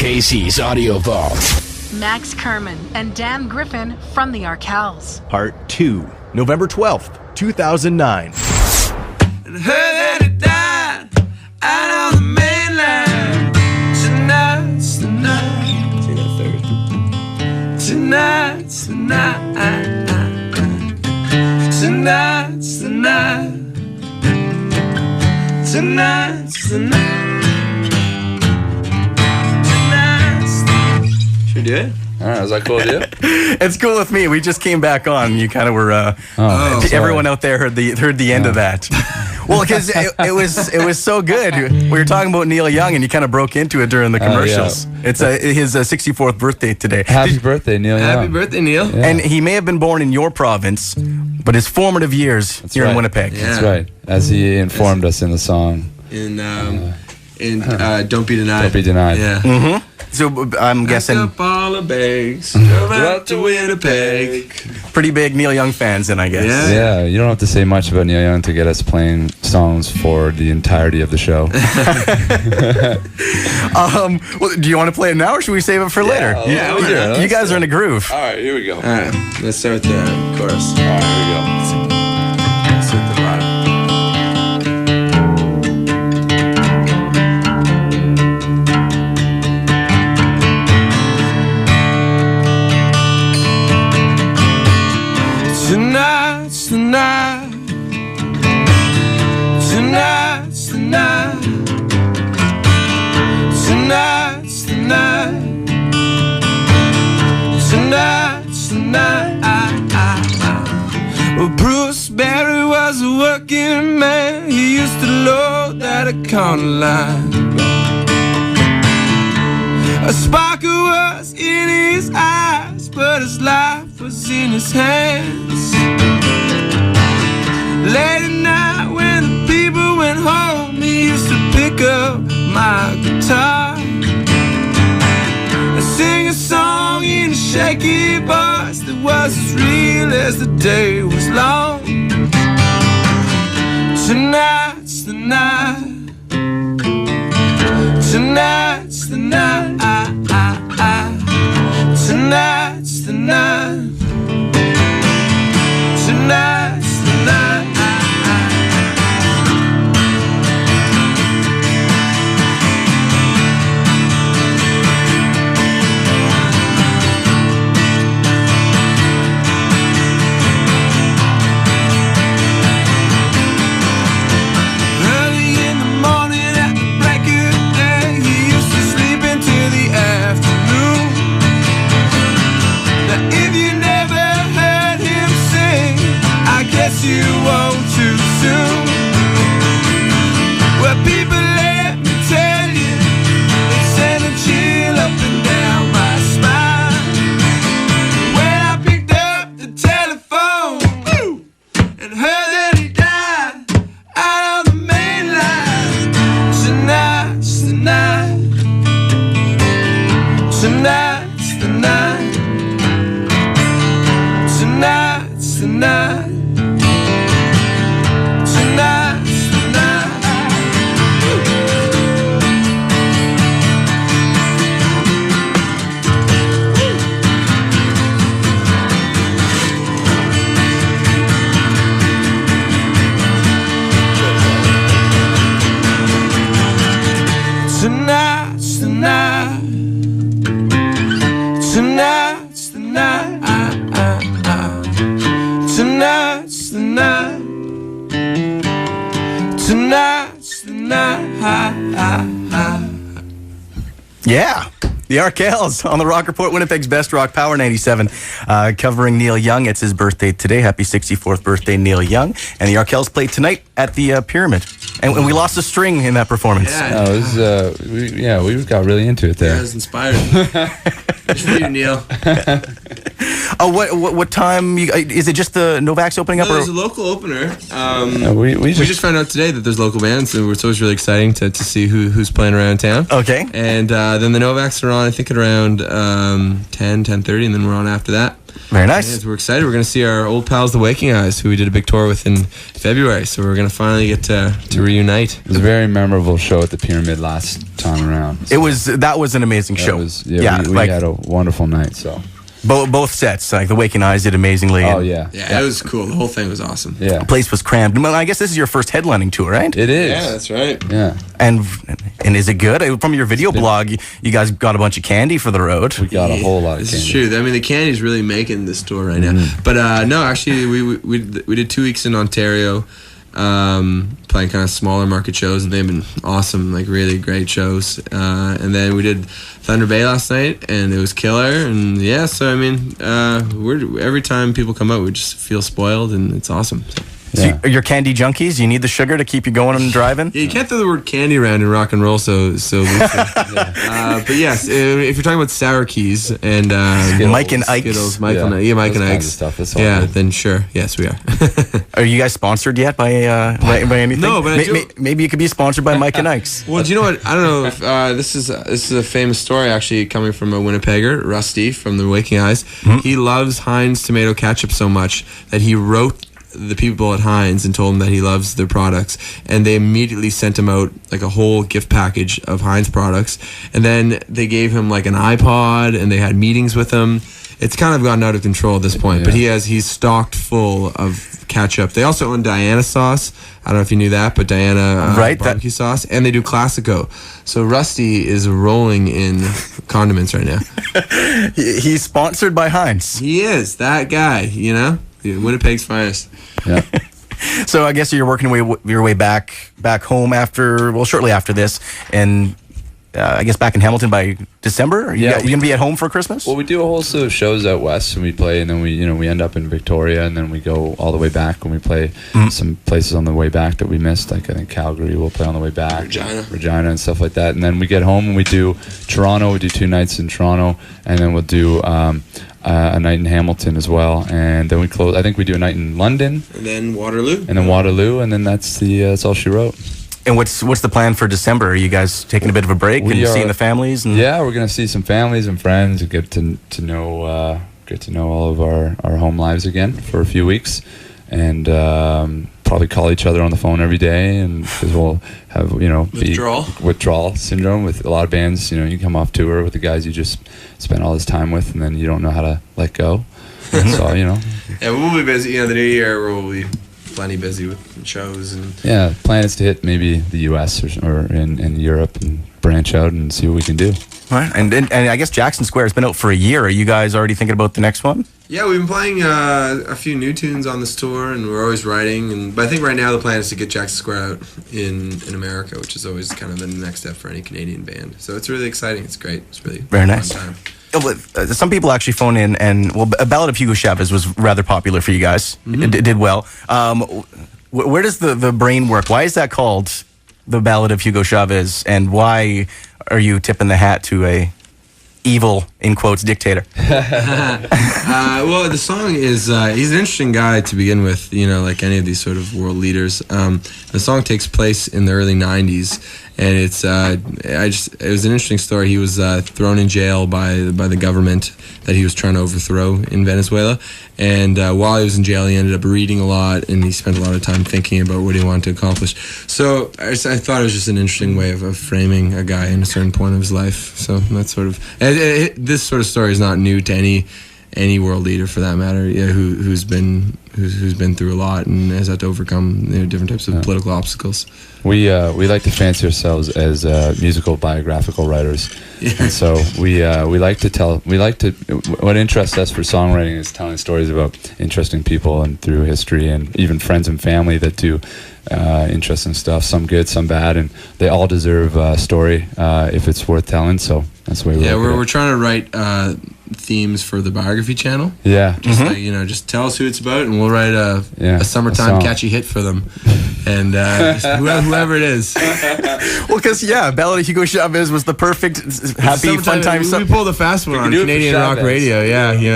KC's Audio Vault. Max Kerman and Dan Griffin from the Arkells. Part 2, November 12th, 2009. And heard that it died out on the mainland. Tonight's the night. Sing that third. Tonight's the night. Tonight's the night. Tonight's the night. Should we do it? All right, is that cool with you? It's cool with me. We just came back on. You kind of were. Everyone out there heard the end of that. Well, because it was so good. We were talking about Neil Young, and you kind of broke into it during the commercials. Yeah. It's his 64th birthday today. Happy birthday, Neil Young. Happy birthday, Neil. Yeah. And he may have been born in your province, but his formative years here in Winnipeg. Yeah. That's right, as he informed us in the song. In Don't Be Denied. Don't Be Denied. Yeah. Mm-hmm. So I'm guessing Pack up all the bags, go out to Winnipeg. pretty big Neil Young fans, then I guess. Yeah. Yeah, you don't have to say much about Neil Young to get us playing songs for the entirety of the show. Well, do you want to play it now, or should we save it for later? Yeah, we do. You guys are in a groove. All right, here we go. All right, let's start with the chorus. All right, here we go. Let's hit the bottom. Tonight's the night. Tonight's the night. Tonight's the night. Tonight's the night. Well, Bruce Barry was a working man. He used to load that account line. A sparkle was in his eyes, but his life was in his hands. Late at night when the people went home, he used to pick up my guitar and sing a song in a shaky voice that was as real as the day was long. Tonight's the night. Tonight's the night. Tonight's the night. Tonight's the night. Early in the morning at the break of day, he used to sleep into the afternoon. Now if you never heard him sing, I guess you won't too soon. Well, people, let me tell you, it sent a chill up and down my spine when I picked up the telephone and heard that he died out on the main line. Tonight's the night. Tonight's the night. Tonight's the night. Tonight's the night. Tonight's the night. Tonight's the night. Tonight's the night. Tonight's the night. Yeah. The Arkells on the Rock Report, Winnipeg's best rock, Power 97, covering Neil Young. It's his birthday today. Happy 64th birthday, Neil Young. And the Arkells played tonight at the Pyramid. And we lost a string in that performance. Yeah. No, it was, we got really into it there. I was inspired. Good for you, Neil. What time? Is it just the Novak's opening up? No, Or? there's a local opener. We just found out today that there's local bands, so it's always really exciting to see who's playing around town. Okay. And then the Novaks are on, I think, at around 10:30, and then we're on after that. Very nice. Yeah, we're excited. We're going to see our old pals, the Waking Eyes, who we did a big tour with in February. So we're going to finally get to reunite. It was a very memorable show at the Pyramid last time around. That was an amazing show. We had a wonderful night. So both sets, like the Waking Eyes did amazingly. Oh yeah, it was cool. The whole thing was awesome. Yeah, the place was crammed. Well, I guess this is your first headlining tour, right? It is. Yeah, that's right. Yeah, and is it good? From your video blog, you guys got a bunch of candy for the road. We got a whole lot of candy. This is true. I mean, the candy's really making this tour right now. But no, actually, we did 2 weeks in Ontario, playing kind of smaller market shows, and they've been awesome, like really great shows. And then we did Thunder Bay last night, and it was killer. And yeah, so I mean, every time people come out, we just feel spoiled, and it's awesome. So you're candy junkies. You need the sugar to keep you going and driving. Yeah, you can't throw the word candy around in rock and roll so loosely. But yes, if you're talking about sour keys and Mike and Ike's, Skittles, Mike and Ike's, stuff. Then sure, yes, we are. Are you guys sponsored yet by anything? No, but maybe you could be sponsored by Mike and Ike's. Well, do you know what? I don't know if this is a famous story actually coming from a Winnipegger, Rusty from the Waking Eyes. He loves Heinz tomato ketchup so much that he wrote the people at Heinz and told them that he loves their products, and they immediately sent him out like a whole gift package of Heinz products, and then they gave him like an iPod, and they had meetings with him. It's kind of gotten out of control at this point, but he's stocked full of ketchup. They also own Diana sauce. I don't know if you knew that, but Diana barbecue sauce, and they do Classico. So Rusty is rolling in condiments right now. He's sponsored by Heinz. He is that guy, you know, Winnipeg's finest. Yeah. So I guess you're working your way back home shortly after this, and I guess back in Hamilton by December. Are you gonna be at home for Christmas? Well, we do a whole slew of shows out west, and we play, and then we end up in Victoria, and then we go all the way back, and we play some places on the way back that we missed, like I think Calgary we'll play on the way back, Regina and stuff like that. And then we get home and we do Toronto. We do 2 nights in Toronto, and then we'll do a night in Hamilton as well, and then we close. I think we do a night in London, and then Waterloo, and then that's all she wrote. And what's the plan for December? Are you guys taking a bit of a break and seeing the families? Yeah, we're gonna see some families and friends and get to know all of our home lives again for a few weeks, and probably call each other on the phone every day, and because we'll have withdrawal syndrome with a lot of bands. You know, you come off tour with the guys you just spent all this time with, and then you don't know how to let go. So yeah, we'll be busy. The new year we'll be plenty busy with shows, and plan is to hit maybe the US or in Europe and branch out and see what we can do. All right. And I guess Jackson Square has been out for a year. Are you guys already thinking about the next one? Yeah, we've been playing a few new tunes on this tour, and we're always writing. But I think right now the plan is to get Jackson Square out in America, which is always kind of the next step for any Canadian band. So it's really exciting. It's great. It's really very nice. Fun time. Some people actually phone in, and a Ballad of Hugo Chavez was rather popular for you guys. It did well. Where does the brain work? Why is that called the Ballad of Hugo Chavez, and why are you tipping the hat to a evil, in quotes, dictator? Well, the song is he's an interesting guy to begin with, like any of these sort of world leaders. The song takes place in the early 90s, and it's it was an interesting story. He was thrown in jail by the government that he was trying to overthrow in Venezuela, and while he was in jail, he ended up reading a lot, and he spent a lot of time thinking about what he wanted to accomplish. So I thought it was just an interesting way of framing a guy in a certain point of his life. So that's sort of this sort of story is not new to any world leader for that matter, who's been through a lot and has had to overcome different types of political obstacles. We like to fancy ourselves as musical biographical writers, and so we like to what interests us for songwriting is telling stories about interesting people and through history, and even friends and family that do interesting stuff, some good, some bad, and they all deserve a story if it's worth telling. So that's the way we're trying to write themes for the biography channel. Just tell us who it's about, and we'll write a summertime catchy hit for them, and whoever it is. Well, because Ballad of Hugo Chavez was the perfect happy fun time. We pulled a fast one on Canadian rock radio.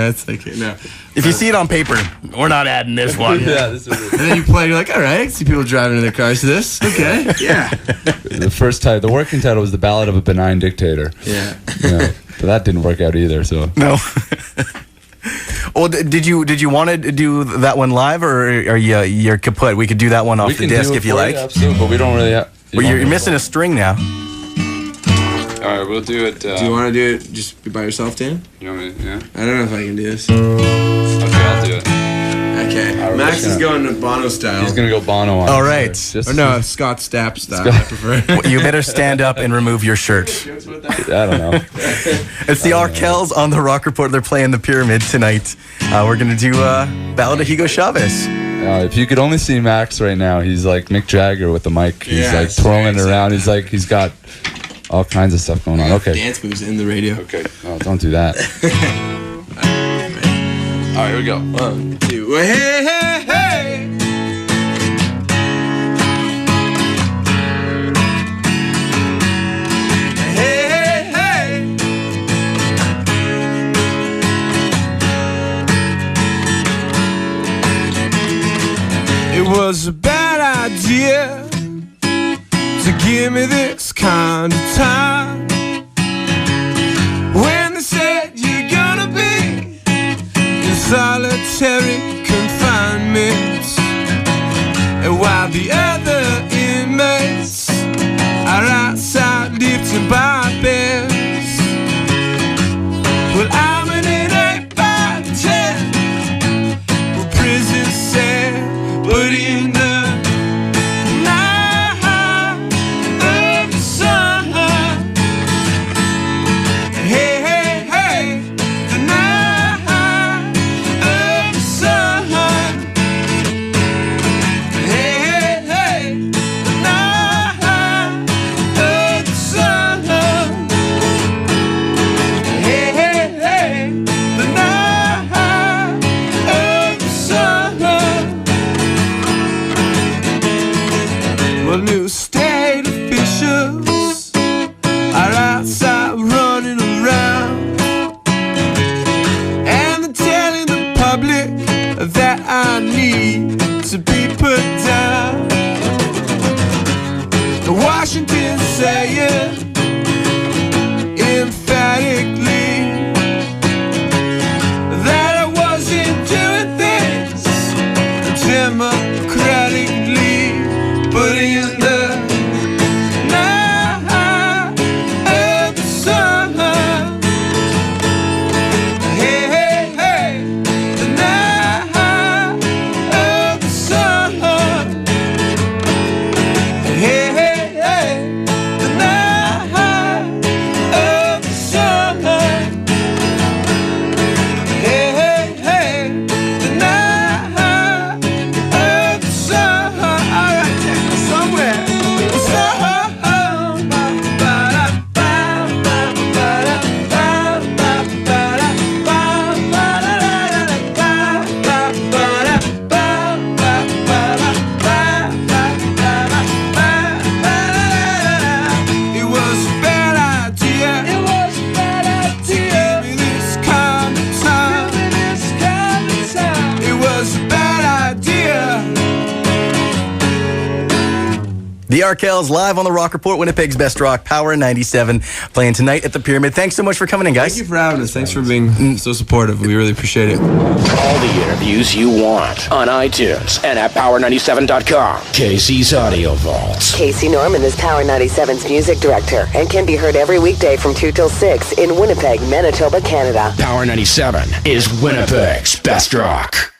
It's like no. If you see it on paper, we're not adding this one. And then you play, you're like, all right, I see people driving in their cars to this. Okay, The first title, the working title was The Ballad of a Benign Dictator. Yeah. But that didn't work out either, so. No. Well, did you want to do that one live, or are you're kaput? We could do that one off the disc if you like. Absolutely, but we don't really have... Well, you're missing a string now. All right, we'll do it. Do you want to do it just by yourself, Dan? You want me? Yeah. I don't know if I can do this. Okay, I'll do it. Okay. Right, Max is going to Bono style. He's gonna go Bono on. All right. Or no, Scott Stapp style. I prefer. Well, you better stand up and remove your shirt. I don't know. It's the Arkells on the Rock Report. They're playing the Pyramid tonight. We're gonna do Ballad of Hugo Chavez. If you could only see Max right now, he's like Mick Jagger with the mic. He's like twirling it around. He's got all kinds of stuff going on. Okay. Dance moves in the radio. Okay. Oh, don't do that. All right, here we go. 1, 2. Hey, hey, hey. Hey, hey, hey. It was a bad idea to give me this kind of time. When they said you're gonna be in solitary confinement, and while the other inmates are outside lifting by beds, well, I'm an 8 by 10 prison cell, but in the new state officials are outside running around, and they're telling the public that I need to be put down. Washington saying emphatically that I wasn't doing things democratically, but in the night of the sun, hey, hey, hey, the night of the sun, hey, hey, hey, the night of the sun, hey, hey, hey, the night of the sun. All right, take me somewhere. It was a bad idea. It was a bad idea. Give me this kind of time. Give me this kind of time. It was a bad idea. The Arkells live on the Rock Report, Winnipeg's best rock, Power 97, playing tonight at the Pyramid. Thanks so much for coming in, guys. Thank you for having us. Thanks for being so supportive. We really appreciate it. All the interviews you want on iTunes and at power97.com. KC's Audio Vaults. Casey Norman is Power 97's music director and can be heard every weekday from 2 till 6 in Winnipeg, Manitoba, Canada. Power 97 is Winnipeg's best rock.